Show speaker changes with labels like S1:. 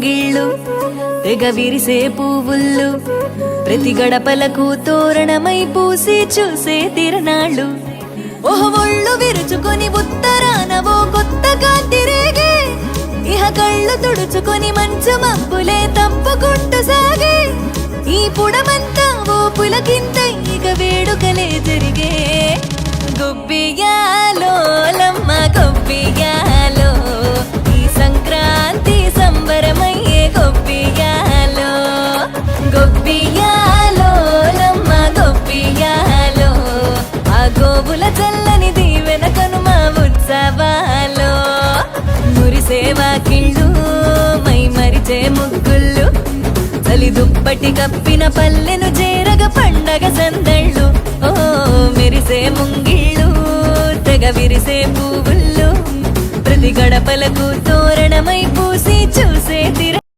S1: గిళ్ళు తెగ విరిసే పువ్వుళ్ళు ప్రతి గడపలకు తోరణమై పూసి చూసే తిరణాళ్ళు ఓహ్ ఒళ్ళు విరుచుకొని ఉత్తరాన ఓ కొత్త కాంతి రేగే ఇహ కళ్ళు తుడుచుకొని మంచు మబ్బులే తప్పుకుంటూ సాగే ఈ పుడమంతా ఓ పులకింత ఇక వేడుకలే జరిగే గొబ్బియాలో లమ్మ గొబ్బియాలో ఈ సంక్రాంతి సంబరమయ్యే గొబ్బియాలో గొబ్బియాలో లమ్మ గొబ్బియాలో ఆ గోవుల చల్లని దీవెన కనుమ ఉత్సవాలో మురిసే వాకిళ్ళు మై మరిచే ముగ్గుళ్ళు చలి దుప్పటి కప్పిన పల్లెను చేరగ పండగ సందళ్ళు ఓ మెరిసే ముంగిళ్ళు తెగ విరిసే పువ్వుళ్ళు ప్రతి గడపలకు తోరణమై పూసి చూసే